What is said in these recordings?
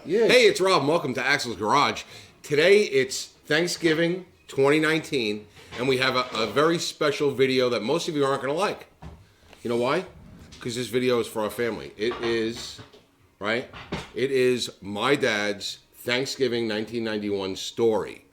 Yeah. Hey, it's Rob. Welcome to Axel's Garage. Today it's Thanksgiving 2019, and we have a very special video that most of you aren't going to like. You know why? Because this video is for our family. It is, right? It is my dad's Thanksgiving 1991 story.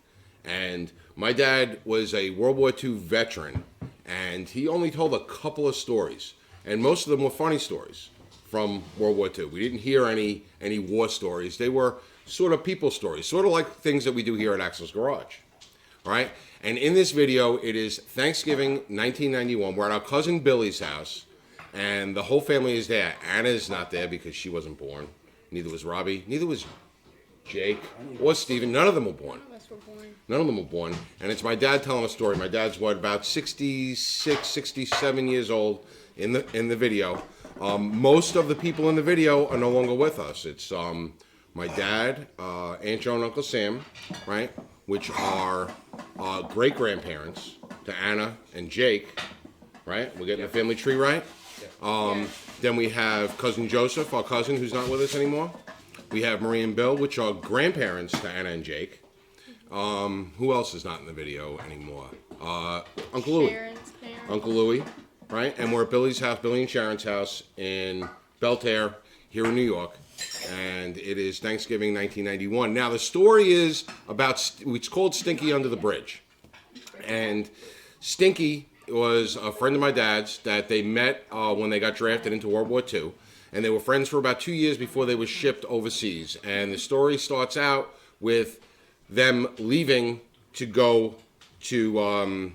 And my dad was a World War II veteran, and he only told a couple of stories. And most of them were funny stories from World War II. We didn't hear any war stories. They were sort of people stories, sort of like things that we do here at Axel's Garage. All right? And in this video, it is Thanksgiving 1991. We're at our cousin Billy's house, and the whole family is there. Anna's not there because she wasn't born. Neither was Robbie. Neither was Jake or Steven. None of them were born. None of them were born. And it's my dad telling a story. My dad's, about 66, 67 years old in the video. Most of the people in the video are no longer with us. It's my dad, Aunt Joan, and Uncle Sam, right? Which are great-grandparents to Anna and Jake, right? We're getting the family tree right. Then we have Cousin Joseph, our cousin, who's not with us anymore. We have Marie and Bill, which are grandparents to Anna and Jake. Who else is not in the video anymore? Uncle Louie. Uncle Louie, right? And we're at Billy's house, Billy and Sharon's house in Belterre, here in New York. And it is Thanksgiving 1991. Now, the story is about, it's called Stinky Under the Bridge. And Stinky was a friend of my dad's that they met when they got drafted into World War II. And they were friends for about 2 years before they were shipped overseas. And the story starts out with them leaving to go to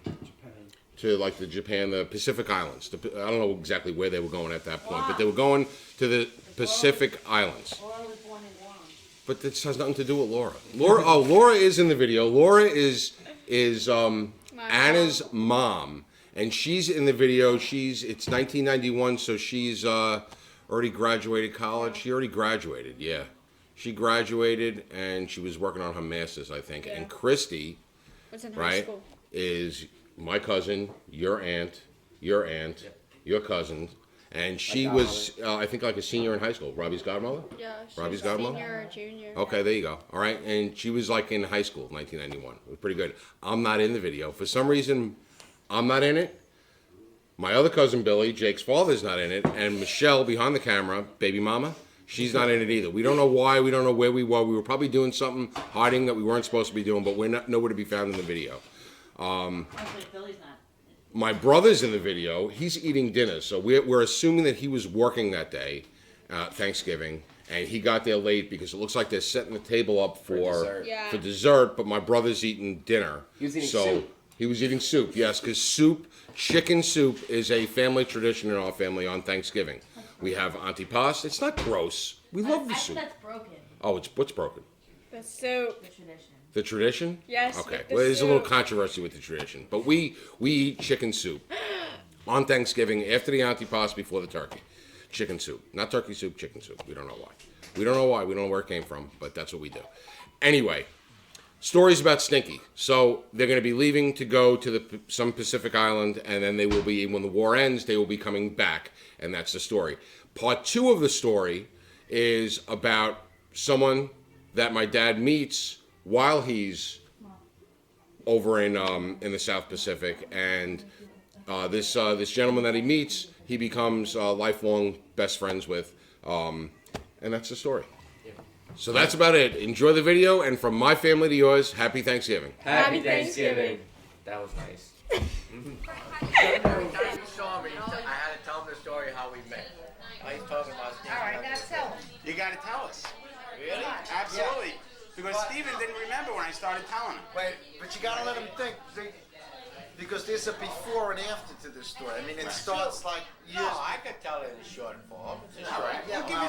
like the Japan, the Pacific Islands. I don't know exactly where they were going at that point, but they were going to the Pacific Islands. Laura was born in Guam. But this has nothing to do with Laura. Laura is in the video. Laura is Anna's mom, and she's in the video. It's 1991, so she's already graduated college. She already graduated, yeah. She graduated, and she was working on her master's, I think. Yeah. And Christy, right, is my cousin, your aunt, your cousin. And she was, I think, like a senior in high school. Robbie's godmother? Yeah, Robbie's godmother? Senior or junior. Okay, there you go. All right, and she was like in high school, 1991. It was pretty good. I'm not in the video. For some reason, I'm not in it. My other cousin, Billy, Jake's father's not in it. And Michelle, behind the camera, baby mama, she's not in it either. We don't know why. We don't know where we were. We were probably doing something, hiding that we weren't supposed to be doing, but we're nowhere to be found in the video. Billy's not. My brother's in the video. He's eating dinner, so we're assuming that he was working that day, Thanksgiving, and he got there late because it looks like they're setting the table up for dessert. But my brother's eating dinner. He was eating soup. He was eating soup, yes, because chicken soup is a family tradition in our family on Thanksgiving. We have antipasto. It's not gross. We love the soup. That's broken. Oh, what's broken? The soup. The tradition. The tradition? Yes. Okay. Well, there's a little controversy with the tradition, but we eat chicken soup on Thanksgiving after the antipasto, before the turkey. Chicken soup, not turkey soup, chicken soup. We don't know why. We don't know why. We don't know where it came from, but that's what we do. Anyway, stories about Stinky. So they're going to be leaving to go to some Pacific island, and then they will be, when the war ends, they will be coming back, and that's the story. Part 2 of the story is about someone that my dad meets while he's over in the South Pacific, and this gentleman that he meets, he becomes lifelong best friends with, and that's the story. So that's about it. Enjoy the video, and from my family to yours, happy Thanksgiving. Happy Thanksgiving. That was nice. Every time you saw me, I had to tell him the story how we met. He's talking about Steve. All right, now tell him. You got to tell us. Really? Absolutely. Because Steven didn't remember when I started telling him. Wait, but you gotta let him think, because there's a before and after to this story. I mean, it starts like years. No, I could tell it in short form. All right. Yeah, Well, give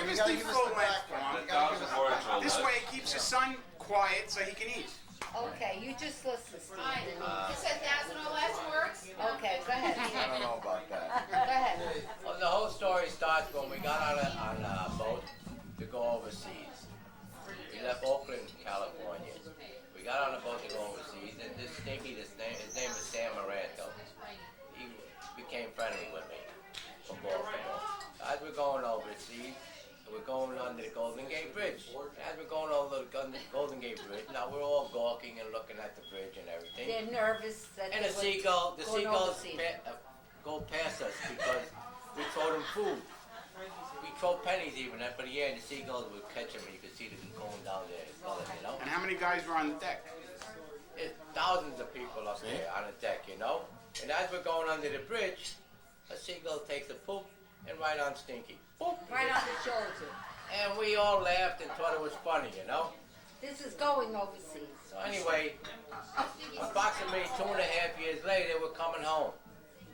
us the full length form. This way it keeps your son quiet so he can eat. Okay, you just listen, Steve. You said 1,000 or less words? Okay, go ahead. I don't know about that. Go ahead. Well, the whole story starts when we got on a boat to go overseas. We left Oakland, California. We got on a boat to go overseas, and this Stinky, his name is Sam Moranto. He became friendly with me from Baltimore. As we're going overseas, we're going under the Golden Gate Bridge. As we're going over the Golden Gate Bridge, now we're all gawking and looking at the bridge and everything. They're nervous that And they the were going seagulls overseas. go past us because we throw them food. We throw pennies even, but yeah, the seagulls would catch them and you could see them going down there, you know? And how many guys were on the deck? There's thousands of people up there on the deck, you know? And as we're going under the bridge, a seagull takes a poop and right on Stinky. Boop. Right on the shoulder. And we all laughed and thought it was funny, you know? This is going overseas. So anyway, approximately 2.5 years later, we're coming home.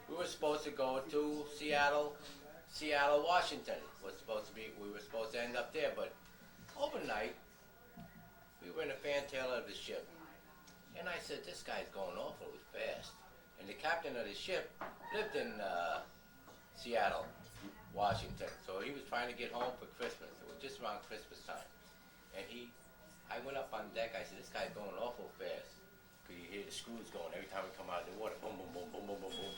We were supposed to go to Seattle, Washington. We were supposed to end up there, but overnight, we were in the fantail of the ship. And I said, this guy's going awfully fast. And the captain of the ship lived in Seattle, Washington. So he was trying to get home for Christmas. It was just around Christmas time. And I went up on deck. I said, this guy's going awful fast. Because you hear the screws going every time we come out of the water. Boom, boom, boom, boom, boom, boom, boom.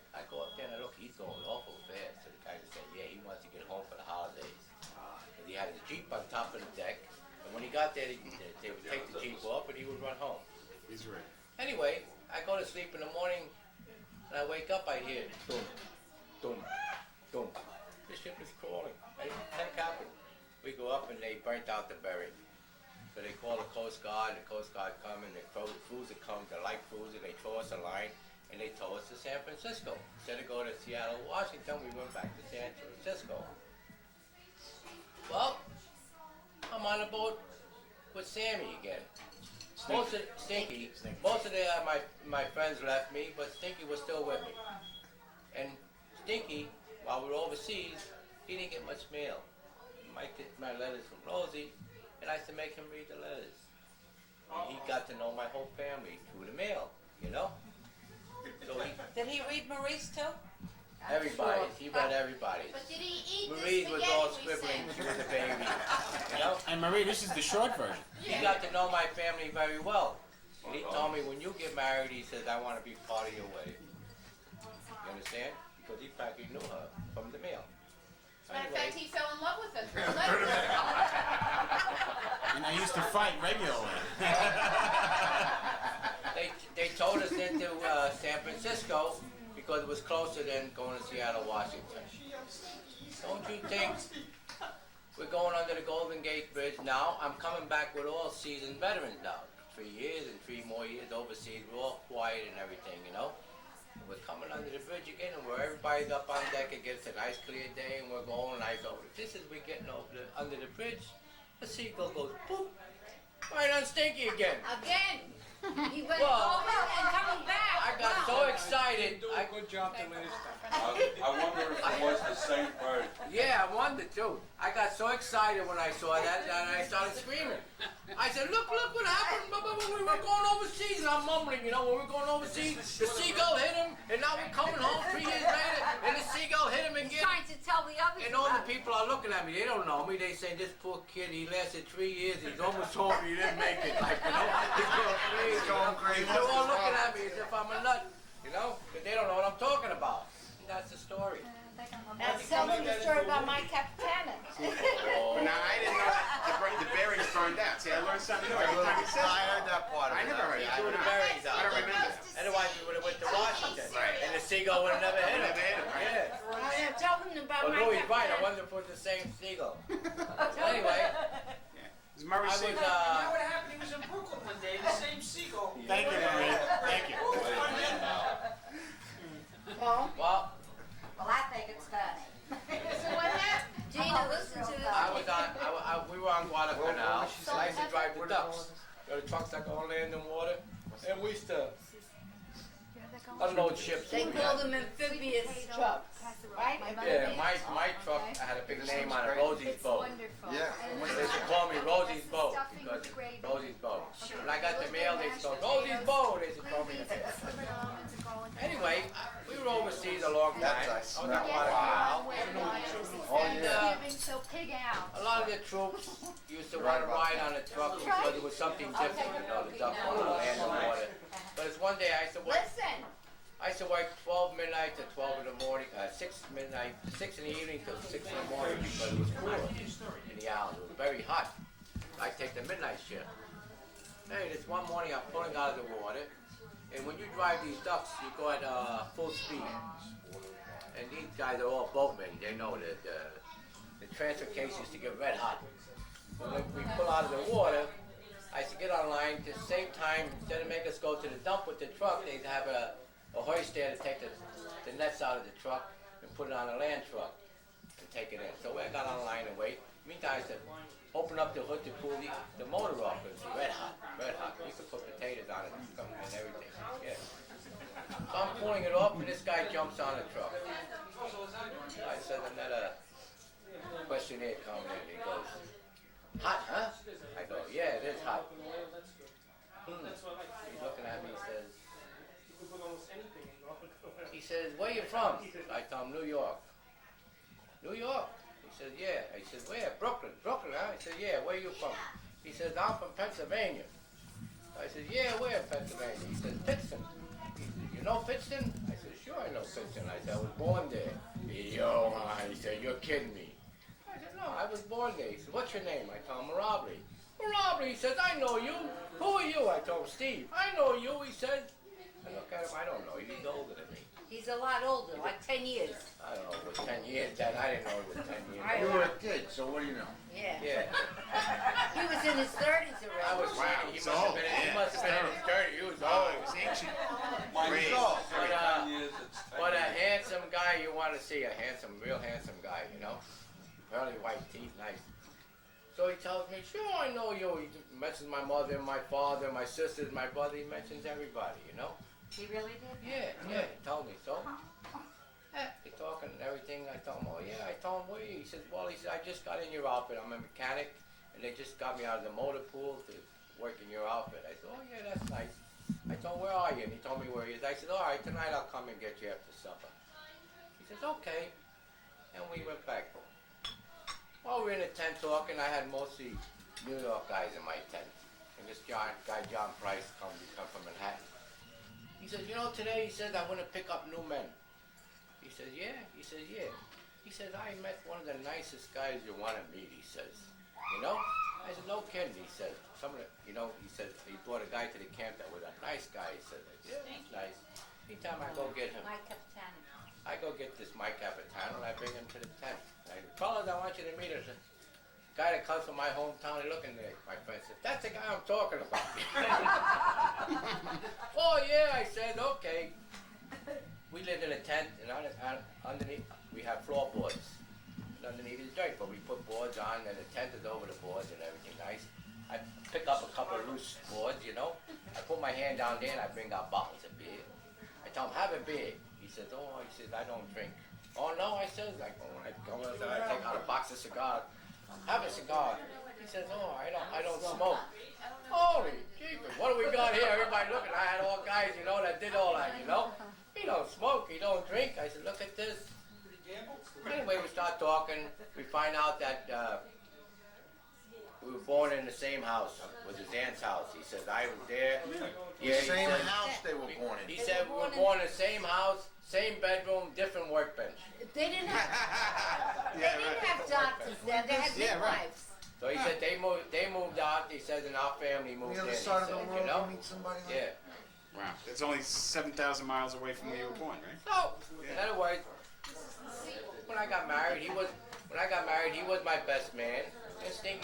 I go up there and I look, he's going awful fast. So the guy just said, yeah, he wants to get home for the holidays. And he had his Jeep on top of the deck. And when he got there, they would take the Jeep off and he would run home. He's right. Anyway, I go to sleep in the morning and I wake up, I hear boom, boom, boom. The ship is crawling. That happened. We go up and they burnt out the berry. So they call the Coast Guard, the Coast Guard come and the cruiser comes, the light cruiser, they throw us a line and they tow us to San Francisco. Instead of going to Seattle, Washington, we went back to San Francisco. Well, I'm on a boat with Sammy again. Most of my friends left me, but Stinky was still with me. And Stinky, while we were overseas, he didn't get much mail. He might get my letters from Rosie, and I used to make him read the letters. And he got to know my whole family through the mail, you know? So Did he read Maurice too? everybody, he read everybody. But did he eat Marie the was spaghetti all we scribbling, sent? she was a baby, you know? And Marie, this is the short version. He got to know my family very well. And he told me, when you get married, he says, I want to be part of your wedding. You understand? Because he practically knew her from the mail. Matter of fact, Anyway, he fell in love with her. And I used to fight regularly. they towed us into San Francisco because it was closer than going to Seattle, Washington. Don't you think we're going under the Golden Gate Bridge now? I'm coming back with all seasoned veterans now. 3 years and 3 more years overseas. We're all quiet and everything, you know? We're coming under the bridge again, and where everybody's up on deck, it gets a nice clear day, and we're going, and I go, just as we're getting under the bridge, the seagull goes, boop, right on Stinky again. Again. He went Well, over and coming back. I got so excited. Good job to let us down. I wonder if it was the same bird. Yeah, I wondered too. I got so excited when I saw that, and I started screaming. I said, look what happened. We were going overseas, and I'm mumbling, you know, when we were going overseas, the seagull hit him, and now we're coming home 3 years later, and the seagull hit him He's again. trying to tell the others. And all the about it. people are looking at me. They don't know me. They say, this poor kid, he lasted 3 years. He's almost home. He didn't make it. Like, you know, he's going crazy. Going crazy. They're all looking at me as if I'm a nut, you know, because they don't know what I'm talking about. And that's the story. That's telling the story about my Capitana. But now I didn't know that the berries burned out. See, I learned something new every time you said I it. heard that part of I it. never heard He that. threw the berries I out. don't remember that. Otherwise, we would have went to Washington. And the seagull would have never hit him. Never hit him, right? Yeah. Tell them about Well, my Louis right. I Capitana. wonder if it was the same seagull. Anyway, It's Murray I was, You know what happened? He was in Brooklyn one day, the same seagull. Thank you, Marie. Thank you. Oh, well, I think it's funny. so what happened? Gina, listen to this. we were on Guadalcanal. I used to drive the ducks. You know, the trucks that go on land and water. And we used to unload ships. They call them amphibious trucks, right? Yeah, my truck, I had a big name on it, Rosie's Boat. Yeah. They used to call me Rosie's Boat, because Rosie's Boat. When I got the mail, they used to go, Rosie's Boat, they used to call me the mail. Anyway, we were overseas a long time. I was on Guadalcanal. And a lot of the troops used to want to ride on the truck because it was something different, you know, the duck on the land and water. But it's one day I used to work. Listen, I used to work 12 midnight to 12 in the morning, 6 midnight, 6 in the evening till 6 in the morning because it was cooler in the hours. It was very hot. I take the midnight shift. Hey, this one morning I'm pulling out of the water, and when you drive these ducks, you go at full speed. And these guys are all boatmen. They know that the transfer case used to get red hot. When we pull out of the water, I used to get online to save time. Instead of making us go to the dump with the truck, they'd have a hoist there to take the nets out of the truck and put it on a land truck and take it in. So I got online and wait. Meantime, I said, open up the hood to pull the motor off. It was red hot, red hot. You could put potatoes on it and everything. Yeah. So I'm pulling it off, and this guy jumps on the truck. I said, another questionnaire coming in. He goes, hot, huh? I go, yeah, it is hot. He's looking at me, he says, where you from? I tell him, New York. New York? He says, yeah. I said, where? Brooklyn. Brooklyn, huh? He said, yeah, where you from? He says, I'm from Pennsylvania. I said, yeah, where in Pennsylvania? He says, Pittston. He said, you know Pittston? I said, sure I know Pittston. I said, I was born there. Yo, he said, you're kidding me. I said, no, I was born there. He said, what's your name? I told him, Mirabile. Mirabile, he says, I know you. Who are you? I told him, Steve. I know you, he said. I look at him, I don't know. He's older than me. He's a lot older, like 10 years. I don't know, it was 10 years, Dad. I didn't know it was 10 years. I You were a kid, so what do you know? Yeah. Yeah. He was in his 30s already. I was Wow, he he's must have old. been, Yeah, he must have been in his 30s. He was Oh, old. it was ancient. Mine Great. is every But, 10 years, it's 10 But a years. handsome guy you want to see, a handsome, real handsome guy, you know? Pearly white teeth, nice. So he tells me, sure, I know you. He mentions my mother, my father, my sisters, my brother. He mentions everybody, you know? He really did? Yeah, yeah, he told me so. He's talking and everything. I told him, oh yeah. I told him, where are you? He says, well, he said, I just got in your outfit. I'm a mechanic, and they just got me out of the motor pool to work in your outfit. I said, oh yeah, that's nice. I told him, where are you? And he told me where he is. I said, all right, tonight I'll come and get you after supper. He says, okay. And we went back home. While we were in the tent talking, I had mostly New York guys in my tent. And this guy, John Price, come from Manhattan. He says, you know, today, he says, I want to pick up new men. He says, yeah? He says, yeah. He says, I met one of the nicest guys you want to meet, he says. You know? I said, no kidding, he said. Some of the, you know, he said, he brought a guy to the camp that was a nice guy, he said. Yeah, he's nice. Anytime I go get him, Mike Capitano. I go get this Mike Capitano and I bring him to the tent. I said, fellas, I want you to meet us. The guy that comes from my hometown, he looking there, my friend said, that's the guy I'm talking about. Oh yeah, I said, okay. We lived in a tent, and underneath we have floorboards. And underneath is dirt, but we put boards on, and the tent is over the boards and everything nice. I pick up a couple of loose boards, you know. I put my hand down there and I bring out bottles of beer. I tell him, have a beer. He says, oh, he says, I don't drink. Oh no, I says, I go inside, I take out a box of cigars. Have a cigar. He says, oh, I don't smoke. Holy jeepers, what do we got here? Everybody looking. I had all guys, you know, that did all that, you know. He don't smoke, he don't drink. I said, look at this. Anyway, we start talking. We find out that we were born in the same house. It was his aunt's house. He says, I was there. The same house they were born in. He said, we were born in the same house, same bedroom, different workbench. They didn't have doctors then. They had midwives. So he said they moved out. He says, and our family moved The in. other He side of said, the world, you know? you meet somebody like Yeah. Wow, that's only 7,000 miles away from where you were born, right? So, in other words, when I got married, he was my best man, and Stinky